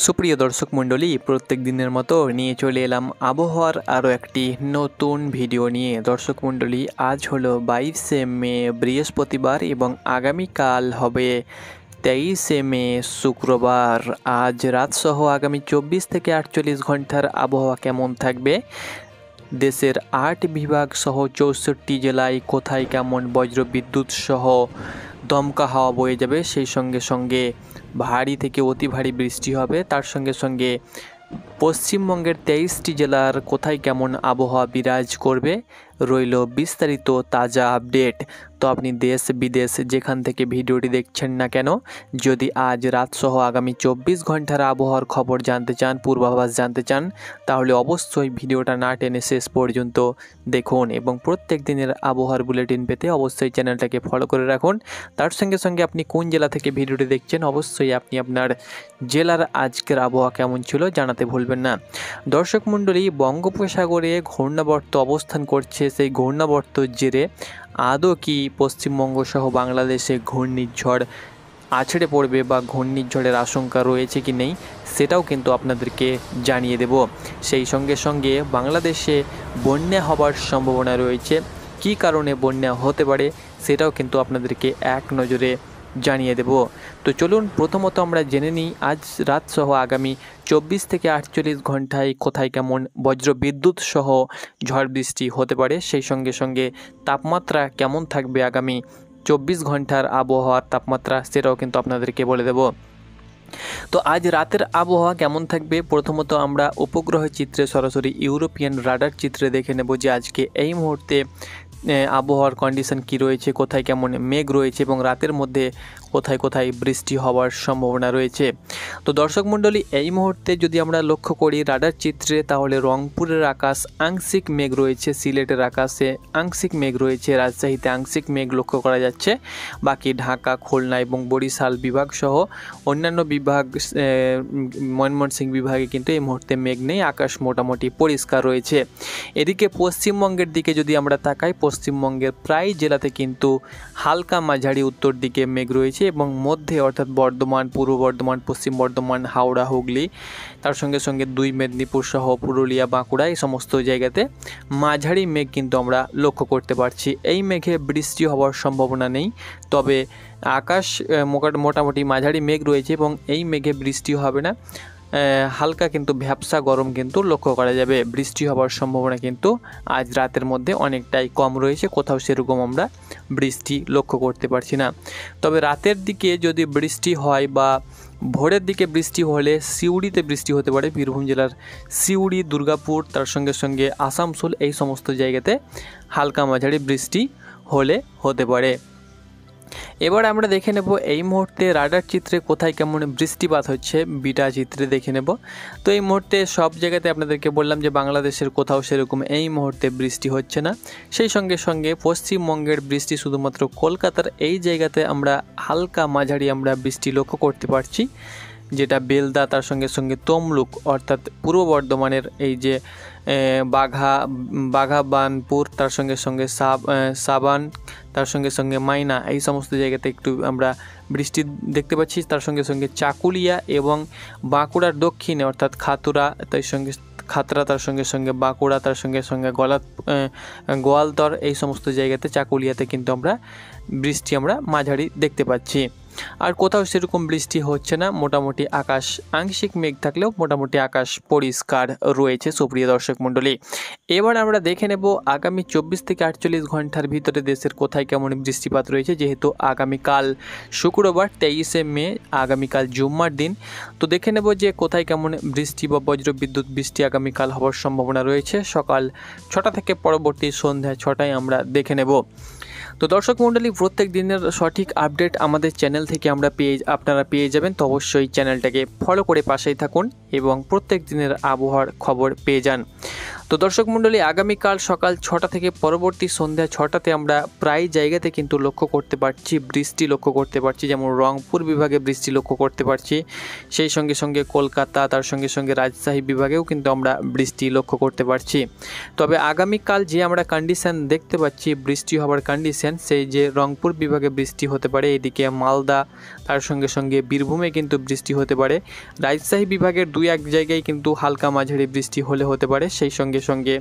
সুপ্রিয় দর্শক মণ্ডলী, প্রত্যেক দিনের মতো নিয়ে চলে এলাম আবহাওয়ার আরও একটি নতুন ভিডিও নিয়ে। দর্শক মণ্ডলী, আজ হলো 22শে মে বৃহস্পতিবার এবং আগামীকাল হবে 23শে মে শুক্রবার। আজ রাতসহ আগামী 24 থেকে 48 ঘন্টার আবহাওয়া কেমন থাকবে, দেশের 8 বিভাগ সহ 64 জেলায় কোথায় কেমন বজ্রবিদ্যুৎ সহ দমকা হাওয়া বয়ে যাবে, সেই সঙ্গে সঙ্গে ভারী থেকে অতি ভারী বৃষ্টি হবে। তার সঙ্গে সঙ্গে পশ্চিমবঙ্গের 23টি জেলার কোথায় কেমন আবহাওয়া বিরাজ করবে রইল বিস্তারিত তাজা আপডেট। তো আপনি দেশ বিদেশ যেখান থেকে ভিডিওটি দেখছেন না কেন, যদি আজ রাতসহ আগামী 24 ঘন্টার আবহাওয়ার খবর জানতে চান, পূর্বাভাস জানতে চান, তাহলে অবশ্যই ভিডিওটা না টেনে শেষ পর্যন্ত দেখুন এবং প্রত্যেক দিনের আবহাওয়ার বুলেটিন পেতে অবশ্যই চ্যানেলটাকে ফলো করে রাখুন। তার সঙ্গে সঙ্গে আপনি কোন জেলা থেকে ভিডিওটি দেখছেন অবশ্যই আপনি আপনার জেলার আজকের আবহাওয়া কেমন ছিল জানাতে ভুলবেন না। দর্শক মণ্ডলী, বঙ্গোপসাগরে ঘূর্ণাবর্ত অবস্থান করছে। সেই ঘূর্ণাবর্তর জেরে আদৌ কি পশ্চিমবঙ্গ সহ বাংলাদেশে ঘূর্ণিঝড় আছড়ে পড়বে বা ঘূর্ণিঝড়ের আশঙ্কা রয়েছে কি নেই সেটাও কিন্তু আপনাদেরকে জানিয়ে দেব। সেই সঙ্গে সঙ্গে বাংলাদেশে বন্যা হবার সম্ভাবনা রয়েছে, কী কারণে বন্যা হতে পারে সেটাও কিন্তু আপনাদেরকে এক নজরে জানিয়ে দেব। তো চলুন প্রথমত আমরা জেনে নিই আজ রাত সহ আগামী 24 থেকে 48 ঘন্টায় কোথায় কেমন বজ্রবিদ্যুৎ সহ ঝড় বৃষ্টি হতে পারে, সেই সঙ্গে সঙ্গে তাপমাত্রা কেমন থাকবে আগামী 24 ঘন্টার আবহাওয়ার তাপমাত্রা সেটাও কিন্তু আপনাদেরকে বলে দেব। তো আজ রাতের আবহাওয়া কেমন থাকবে, প্রথমত আমরা উপগ্রহ চিত্রে সরাসরি ইউরোপিয়ান রাডার চিত্রে দেখে নেব যে আজকে এই মুহূর্তে আবহাওয়ার কন্ডিশন কি রয়েছে, কোথায় কেমন মেঘ রয়েছে এবং রাতের মধ্যে কোথায় কোথায় বৃষ্টি হওয়ার সম্ভাবনা রয়েছে। তো দর্শক মণ্ডলী, এই মুহূর্তে যদি আমরা লক্ষ্য করি রাডার চিত্রে, তাহলে রংপুরের আকাশ আংশিক মেঘ রয়েছে, সিলেটের আকাশে আংশিক মেঘ রয়েছে, রাজশাহীতে আংশিক মেঘ লক্ষ্য করা যাচ্ছে। বাকি ঢাকা, খুলনা এবং বরিশাল বিভাগ সহ অন্যান্য বিভাগ, ময়মনসিংহ বিভাগে কিন্তু এই মুহূর্তে মেঘ নেই, আকাশ মোটামুটি পরিষ্কার রয়েছে। এদিকে পশ্চিমবঙ্গের দিকে যদি আমরা তাকাই, পশ্চিমবঙ্গের প্রায় জেলাতে কিন্তু হালকা মাঝারি উত্তর দিকে মেঘ রয়েছে এবং মধ্যে অর্থাৎ বর্ধমান, পূর্ব বর্ধমান, পশ্চিম বর্ধমান, হাওড়া, হুগলি, তার সঙ্গে সঙ্গে 2 মেদিনীপুর সহ পুরুলিয়া, বাঁকুড়া, এই সমস্ত জায়গাতে মাঝারি মেঘ কিন্তু আমরা লক্ষ্য করতে পারছি। এই মেঘে বৃষ্টি হওয়ার সম্ভাবনা নেই, তবে আকাশ মোটামুটি মাঝারি মেঘ রয়েছে এবং এই মেঘে বৃষ্টি হবে না, হালকা কিন্তু ভ্যাপসা গরম কিন্তু লক্ষ্য করা যাবে। বৃষ্টি হওয়ার সম্ভাবনা কিন্তু আজ রাতের মধ্যে অনেকটাই কম রয়েছে, কোথাও সেরকম আমরা বৃষ্টি লক্ষ্য করতে পারছি না। তবে রাতের দিকে যদি বৃষ্টি হয় বা ভোরের দিকে বৃষ্টি হলে সিউড়িতে বৃষ্টি হতে পারে, বীরভূম জেলার সিউড়ি, দুর্গাপুর, তার সঙ্গে সঙ্গে আসানসোল, এই সমস্ত জায়গাতে হালকা মাঝারি বৃষ্টি হতে পারে। এবার আমরা দেখে নেব এই মুহূর্তে রাডার চিত্রে কোথায় কেমন বৃষ্টিপাত হচ্ছে, বিটা চিত্রে দেখে নেব। তো এই মুহূর্তে সব জায়গাতে আপনাদেরকে বললাম যে বাংলাদেশের কোথাও সেরকম এই মুহূর্তে বৃষ্টি হচ্ছে না। সেই সঙ্গে সঙ্গে পশ্চিমবঙ্গের বৃষ্টি শুধুমাত্র কলকাতার এই জায়গাতে আমরা হালকা মাঝারি আমরা বৃষ্টি লক্ষ্য করতে পারছি, যেটা বেলদা, তার সঙ্গে সঙ্গে তমলুক অর্থাৎ পূর্ব বর্ধমানের এই যে বাঘাবানপুর, তার সঙ্গে সঙ্গে সাবান, তার সঙ্গে সঙ্গে মাইনা, এই সমস্ত জায়গাতে একটু আমরা বৃষ্টি দেখতে পাচ্ছি। তার সঙ্গে সঙ্গে চাকুলিয়া এবং বাঁকুড়ার দক্ষিণে অর্থাৎ খাতড়া, তার সঙ্গে সঙ্গে বাঁকুড়া, তার সঙ্গে সঙ্গে গোয়ালতর, এই সমস্ত জায়গাতে চাকুলিয়াতে কিন্তু আমরা বৃষ্টি আমরা মাঝারি দেখতে পাচ্ছি। আর কোথাও সেরকম বৃষ্টি হচ্ছে না, মোটামুটি আকাশ আংশিক মেঘ থাকলেও মোটামুটি আকাশ পরিষ্কার রয়েছে। সুপ্রিয় দর্শক মণ্ডলী, এবার আমরা দেখে নেব আগামী 24 থেকে 48 ঘন্টার ভিতরে দেশের কোথায় কেমন বৃষ্টিপাত রয়েছে। যেহেতু আগামীকাল শুক্রবার 23শে মে, আগামীকাল জুম্মার দিন, তো দেখে নেব যে কোথায় কেমন বৃষ্টি বা বজ্রবিদ্যুৎ বৃষ্টি আগামীকাল হওয়ার সম্ভাবনা রয়েছে। সকাল 6টা থেকে পরবর্তী সন্ধ্যা 6টায় আমরা দেখে নেব। তো দর্শক মণ্ডলী, প্রত্যেক দিনের সঠিক আপডেট আমাদের চ্যানেল থেকে আপনারা পেয়ে যাবেন। তো অবশ্যই চ্যানেলটাকে ফলো করে পাশেই থাকুন এবং প্রত্যেক দিনের আবহাওয়ার খবর পেয়ে যান। তো দর্শক মণ্ডলী, আগামীকাল সকাল 6টা থেকে পরবর্তী সন্ধ্যা 6টাতে আমরা প্রায় জায়গাতে কিন্তু লক্ষ্য করতে পারছি বৃষ্টি লক্ষ্য করতে পারছি। যেমন রংপুর বিভাগে বৃষ্টি লক্ষ্য করতে পারছি, সেই সঙ্গে সঙ্গে কলকাতা, তার সঙ্গে সঙ্গে রাজশাহী বিভাগেও কিন্তু আমরা বৃষ্টি লক্ষ্য করতে পারছি। তবে আগামীকাল যে আমরা কন্ডিশন দেখতে পাচ্ছি বৃষ্টি হওয়ার কন্ডিশন, সেই যে রংপুর বিভাগে বৃষ্টি হতে পারে, এদিকে মালদা, তার সঙ্গে সঙ্গে বীরভূমে কিন্তু বৃষ্টি হতে পারে। রাজশাহী বিভাগের 2-1 জায়গায় কিন্তু হালকা মাঝারি বৃষ্টি হতে পারে। সেই সঙ্গে সঙ্গে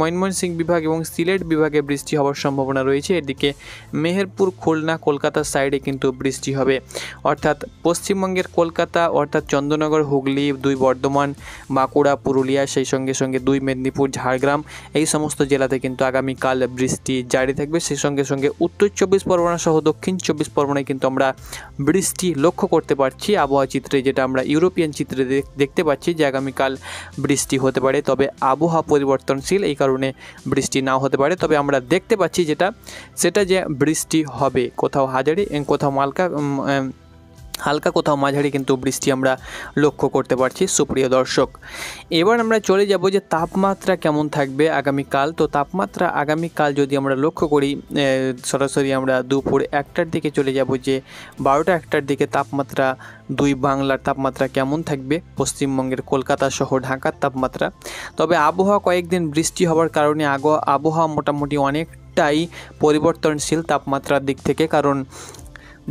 ময়মনসিংহ বিভাগ এবং সিলেট বিভাগে বৃষ্টি হওয়ার সম্ভাবনা রয়েছে। এদিকে মেহেরপুর, খুলনা, কলকাতার সাইডে কিন্তু বৃষ্টি হবে। অর্থাৎ পশ্চিমবঙ্গের কলকাতা, অর্থাৎ চন্দ্রনগর, হুগলি, 2 বর্ধমান, বাঁকুড়া, পুরুলিয়া, সেই সঙ্গে সঙ্গে 2 মেদিনীপুর, ঝাড়গ্রাম, এই সমস্ত জেলাতে কিন্তু আগামীকাল বৃষ্টি জারি থাকবে। সেই সঙ্গে সঙ্গে উত্তর 24 পরগনা সহ দক্ষিণ 24 পরগনায় কিন্তু আমরা বৃষ্টি লক্ষ্য করতে পারছি। আবহাওয়া চিত্রে যেটা আমরা ইউরোপিয়ান চিত্রে দেখতে পাচ্ছি যে আগামীকাল বৃষ্টি হতে পারে। তবে আবহাওয়া পরিবর্তনশীল, এই কারণে বৃষ্টি নাও হতে পারে। তবে আমরা দেখতে পাচ্ছি সেটা যে বৃষ্টি হবে, কোথাও কোথাও হালকা, কোথাও মাঝারি কিন্তু বৃষ্টি আমরা লক্ষ্য করতে পারছি। সুপ্রিয় দর্শক, এবার আমরা চলে যাব যে তাপমাত্রা কেমন থাকবে আগামীকাল। তো তাপমাত্রা আগামীকাল যদি আমরা লক্ষ্য করি, সরাসরি আমরা দুপুর 1টার দিকে চলে যাব যে 12টা 1টার দিকে তাপমাত্রা 2 বাংলার তাপমাত্রা কেমন থাকবে, পশ্চিমবঙ্গের কলকাতা সহ ঢাকার তাপমাত্রা। তবে আবহাওয়া কয়েকদিন বৃষ্টি হওয়ার কারণে আবহাওয়া মোটামুটি অনেকটাই পরিবর্তনশীল তাপমাত্রার দিক থেকে, কারণ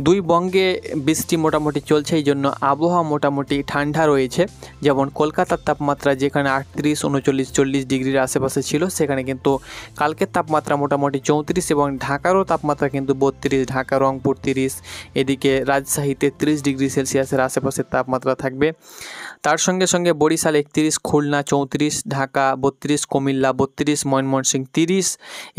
2 বঙ্গে বৃষ্টি মোটামুটি চলছে, এই জন্য আবহাওয়া মোটামুটি ঠান্ডা রয়েছে। যেমন কলকাতার তাপমাত্রা যেখানে 38, 39, 40 ডিগ্রির আশেপাশে ছিল, সেখানে কিন্তু কালকের তাপমাত্রা মোটামুটি 34, এবং ঢাকারও তাপমাত্রা কিন্তু 32, ঢাকা, রংপুর 30, এদিকে রাজশাহীতে 30 ডিগ্রি সেলসিয়াসের আশেপাশের তাপমাত্রা থাকবে। তার সঙ্গে সঙ্গে বরিশাল 31, খুলনা 34, ঢাকা 32, কুমিল্লা 32, ময়মনসিংহ 30,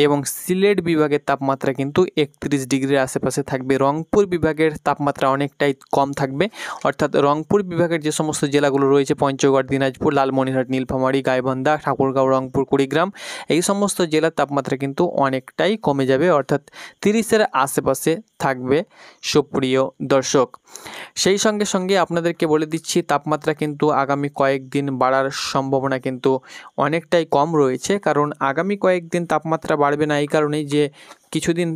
এবং সিলেট বিভাগের তাপমাত্রা কিন্তু 31 ডিগ্রির আশেপাশে থাকবে। রংপুর বিভাগের তাপমাত্রা অনেকটাই কম থাকবে, অর্থাৎ রংপুর বিভাগের যে সমস্ত জেলাগুলো রয়েছে পঞ্চগড়, দিনাজপুর, লালমনিরহাট, নীলফামারী, গাইবান্ধা, ঠাকুরগাঁও, রংপুর, কুড়িগ্রাম, এই সমস্ত জেলার তাপমাত্রা কিন্তু অনেকটাই কমে যাবে, অর্থাৎ 30-এর আশেপাশে থাকবে। সুপ্রিয় দর্শক, সেই সঙ্গে সঙ্গে আপনাদেরকে বলে দিচ্ছি তাপমাত্রা কিন্তু আগামী কয়েকদিন বাড়ার সম্ভাবনা কিন্তু অনেকটাই কম রয়েছে। কারণ আগামী কয়েকদিন তাপমাত্রা বাড়বে না এই কারণেই যে কিছুদিন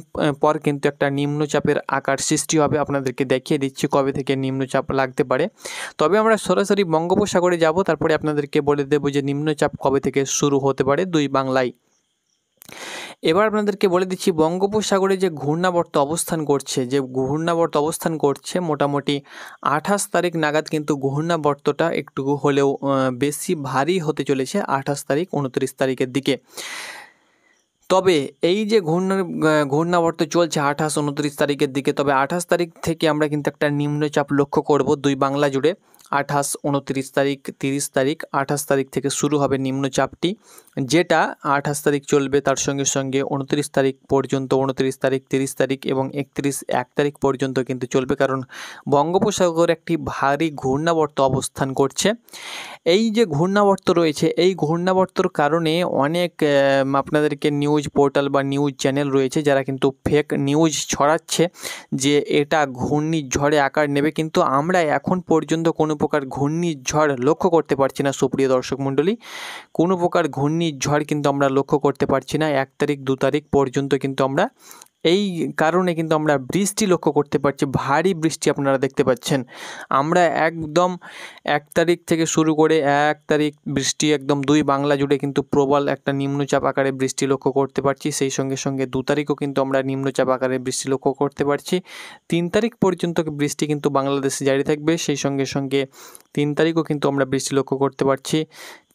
পর কিন্তু একটা নিম্নচাপের আকার সৃষ্টি হবে। আপনাদেরকে দেখিয়ে দিচ্ছি কবে থেকে নিম্নচাপ লাগতে পারে। তবে আমরা সরাসরি বঙ্গোপসাগরে যাব, তারপরে আপনাদেরকে বলে দেব যে নিম্নচাপ কবে থেকে শুরু হতে পারে 2 বাংলায়। এবার আপনাদেরকে বলে দিচ্ছি বঙ্গোপসাগরে যে ঘূর্ণাবর্ত অবস্থান করছে মোটামুটি 28 তারিখ নাগাদ কিন্তু ঘূর্ণাবর্তটা একটু হলেও বেশি ভারী হতে চলেছে, 28 তারিখ 29 তারিখের দিকে। তবে এই যে ঘূর্ণাবর্ত চলছে 28, 29 তারিখের দিকে, তবে 28 তারিখ থেকে আমরা কিন্তু একটা নিম্নচাপ লক্ষ্য করব 2 বাংলা জুড়ে। 28, 29 তারিখ, 30 তারিখ, 28 তারিখ থেকে শুরু হবে নিম্নচাপটি, যেটা 28 তারিখ চলবে, তার সঙ্গে সঙ্গে 29 তারিখ পর্যন্ত, 29 তারিখ, 30 তারিখ এবং 1 তারিখ পর্যন্ত কিন্তু চলবে। কারণ বঙ্গোপসাগরে একটি ভারী ঘূর্ণাবর্ত অবস্থান করছে। এই যে ঘূর্ণাবর্ত রয়েছে, এই ঘূর্ণাবর্তর কারণে অনেক আপনাদেরকে নিউজ পোর্টাল বা নিউজ চ্যানেল রয়েছে যারা কিন্তু ফেক নিউজ ছড়াচ্ছে যে এটা ঘূর্ণিঝড়ে আকার নেবে, কিন্তু আমরা এখন পর্যন্ত কোনো প্রকার ঘূর্ণিঝড় লক্ষ্য করতে পারছি না। সুপ্রিয় দর্শক মণ্ডলী, কোনো প্রকার ঘূর্ণিঝড় কিন্তু আমরা লক্ষ্য করতে পারছি না। 1 তারিখ 2 তারিখ পর্যন্ত কিন্তু আমরা এই কারণে কিন্তু আমরা বৃষ্টি লক্ষ্য করতে পারছি, ভারী বৃষ্টি আপনারা দেখতে পাচ্ছেন। আমরা একদম 1 তারিখ থেকে শুরু করে 1 তারিখ বৃষ্টি একদম 2 বাংলা জুড়ে কিন্তু প্রবল একটা নিম্নচাপ আকারে বৃষ্টি লক্ষ্য করতে পারছি। সেই সঙ্গে সঙ্গে 2 তারিখও কিন্তু আমরা নিম্নচাপ আকারে বৃষ্টি লক্ষ্য করতে পারছি। 3 তারিখ পর্যন্ত বৃষ্টি কিন্তু বাংলাদেশে জারি থাকবে। সেই সঙ্গে সঙ্গে 3 তারিখও কিন্তু আমরা বৃষ্টি লক্ষ্য করতে পারছি।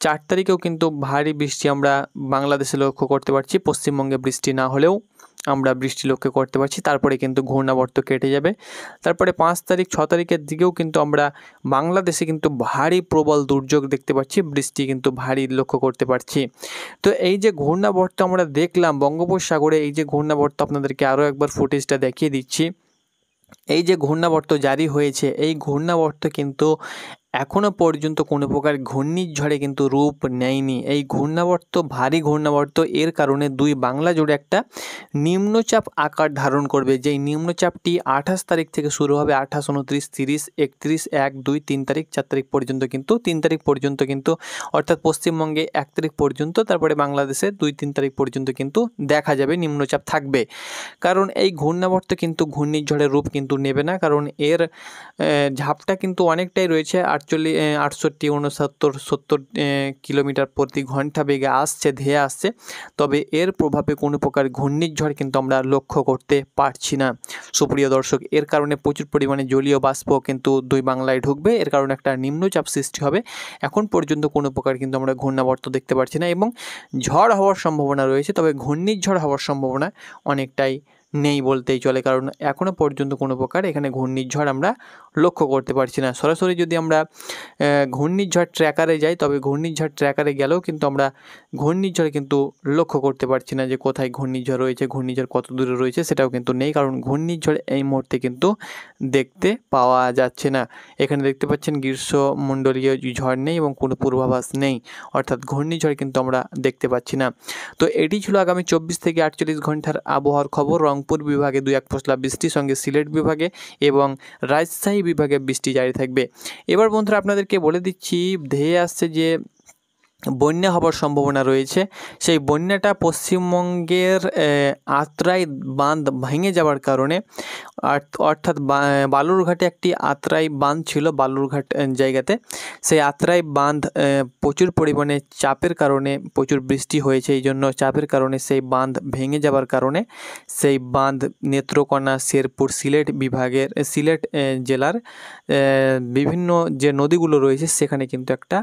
4 তারিখেও কিন্তু ভারী বৃষ্টি আমরা বাংলাদেশে লক্ষ্য করতে পারছি, পশ্চিমবঙ্গে বৃষ্টি না হলেও আমরা বৃষ্টি লক্ষ্য করতে পারছি। তারপরে কিন্তু ঘূর্ণাবর্ত কেটে যাবে। তারপরে 5 তারিখ 6 তারিখের দিকেও কিন্তু আমরা বাংলাদেশে কিন্তু ভারী প্রবল দুর্যোগ দেখতে পাচ্ছি, বৃষ্টি কিন্তু ভারী লক্ষ্য করতে পারছি। তো এই যে ঘূর্ণাবর্ত আমরা দেখলাম বঙ্গোপসাগরে, এই যে ঘূর্ণাবর্ত আপনাদেরকে আরও একবার ফুটেজটা দেখিয়ে দিচ্ছি। এই যে ঘূর্ণাবর্ত জারি হয়েছে, এই ঘূর্ণাবর্ত কিন্তু এখনও পর্যন্ত কোনো প্রকার ঘূর্ণিঝড়ে কিন্তু রূপ নেয়নি। এই ঘূর্ণাবর্ত ভারী ঘূর্ণাবর্ত, এর কারণে দুই বাংলা জুড়ে একটা নিম্নচাপ আকার ধারণ করবে। যেই নিম্নচাপটি 28 তারিখ থেকে শুরু হবে, 28, 29, 30, 31, 1, 2, 3 তারিখ, 4 তারিখ পর্যন্ত কিন্তু, 3 তারিখ পর্যন্ত কিন্তু, অর্থাৎ পশ্চিমবঙ্গে 1 তারিখ পর্যন্ত, তারপরে বাংলাদেশে 2-3 তারিখ পর্যন্ত কিন্তু দেখা যাবে নিম্নচাপ থাকবে। কারণ এই ঘূর্ণাবর্ত কিন্তু ঘূর্ণিঝড়ের রূপ কিন্তু নেবে না, কারণ এর ঝাপটা কিন্তু অনেকটাই রয়েছে, 68, 69, 70 কিলোমিটার প্রতি ঘন্টা বেগে আসছে, ধেয়ে আসছে। তবে এর প্রভাবে কোনো প্রকার ঘূর্ণিঝড় কিন্তু আমরা লক্ষ্য করতে পারছি না সুপ্রিয় দর্শক। এর কারণে প্রচুর পরিমাণে জলীয় বাষ্প কিন্তু দুই বাংলায় ঢুকবে, এর কারণে একটা নিম্নচাপ সৃষ্টি হবে। এখন পর্যন্ত কোনো প্রকার কিন্তু আমরা ঘূর্ণাবর্ত দেখতে পাচ্ছি না, এবং ঝড় হওয়ার সম্ভাবনা রয়েছে, তবে ঘূর্ণিঝড় হওয়ার সম্ভাবনা অনেকটাই নেই বলতেই চলে, কারণ এখনও পর্যন্ত কোনো প্রকার এখানে ঘূর্ণিঝড় আমরা লক্ষ্য করতে পারছি না। সরাসরি যদি আমরা ঘূর্ণিঝড় ট্র্যাকারে যাই, তবে ঘূর্ণিঝড় ট্র্যাকারে গেলেও কিন্তু আমরা ঘূর্ণিঝড় কিন্তু লক্ষ্য করতে পারছি না, যে কোথায় ঘূর্ণিঝড় রয়েছে, ঘূর্ণিঝড় কত দূরে রয়েছে সেটাও কিন্তু নেই, কারণ ঘূর্ণিঝড় এই মুহূর্তে কিন্তু দেখতে পাওয়া যাচ্ছে না। এখানে দেখতে পাচ্ছেন গ্রীষ্মমণ্ডলীয় ঝড় নেই এবং কোনো পূর্বাভাস নেই, অর্থাৎ ঘূর্ণিঝড় কিন্তু আমরা দেখতে পাচ্ছি না। তো এটি ছিল আগামী 24 থেকে 48 ঘন্টার আবহাওয়ার খবর। রংপুর বিভাগে 2-1 পশলা বৃষ্টি, সঙ্গে সিলেট বিভাগে এবং রাজশাহী বিভাগে বৃষ্টি জারি থাকবে। এবার বন্ধুরা আপনাদেরকে বলে দিচ্ছি, ধেয়ে আসছে যে বন্যা হবার সম্ভাবনা রয়েছে, সেই বন্যাটা পশ্চিমবঙ্গের আত্রাই বাঁধ ভেঙে যাওয়ার কারণে, অর্থাৎ বালুরঘাটে একটি আত্রাই বাঁধ ছিল, বালুরঘাট জায়গাতে সেই আত্রাই বাঁধ প্রচুর পরিমাণে চাপের কারণে, প্রচুর বৃষ্টি হয়েছে, এই জন্য চাপের কারণে সেই বাঁধ ভেঙে যাওয়ার কারণে সেই বাঁধ নেত্রকোনা, শেরপুর, সিলেট বিভাগের, সিলেট জেলার বিভিন্ন যে নদীগুলো রয়েছে সেখানে কিন্তু একটা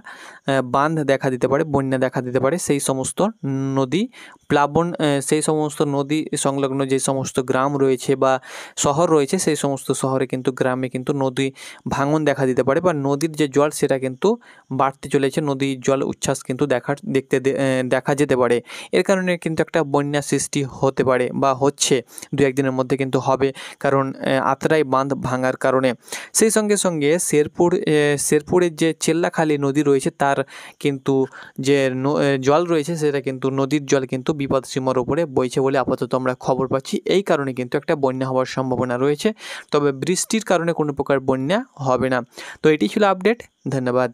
বাঁধ দেখা দিতে পারে, বন্যা দেখা দিতে পারে। সেই সমস্ত নদী প্লাবন, সেই সমস্ত নদী সংলগ্ন যে সমস্ত গ্রাম রয়েছে বা শহর রয়েছে, সেই সমস্ত শহরে কিন্তু, গ্রামে কিন্তু নদী ভাঙন দেখা দিতে পারে, বা নদীর যে জল সেটা কিন্তু বাড়তে চলেছে, নদীর জল উচ্ছ্বাস কিন্তু দেখা যেতে পারে। এর কারণে কিন্তু একটা বন্যা সৃষ্টি হতে পারে, বা হচ্ছে, 2-1 দিনের মধ্যে কিন্তু হবে, কারণ আত্রাই বাঁধ ভাঙার কারণে। সেই সঙ্গে সঙ্গে শেরপুরের যে চেল্লাখালী নদী রয়েছে তার কিন্তু যে জল রয়েছে সেটা কিন্তু, নদীর জল কিন্তু বিপদসীমার উপরে বইছে বলে আপাতত আমরা খবর পাচ্ছি। এই কারণে কিন্তু একটা বন্যা হওয়ার সম্ভাবনা রয়েছে, তবে বৃষ্টির কারণে কোনো প্রকার বন্যা হবে না। তো এটি ছিল আপডেট, ধন্যবাদ।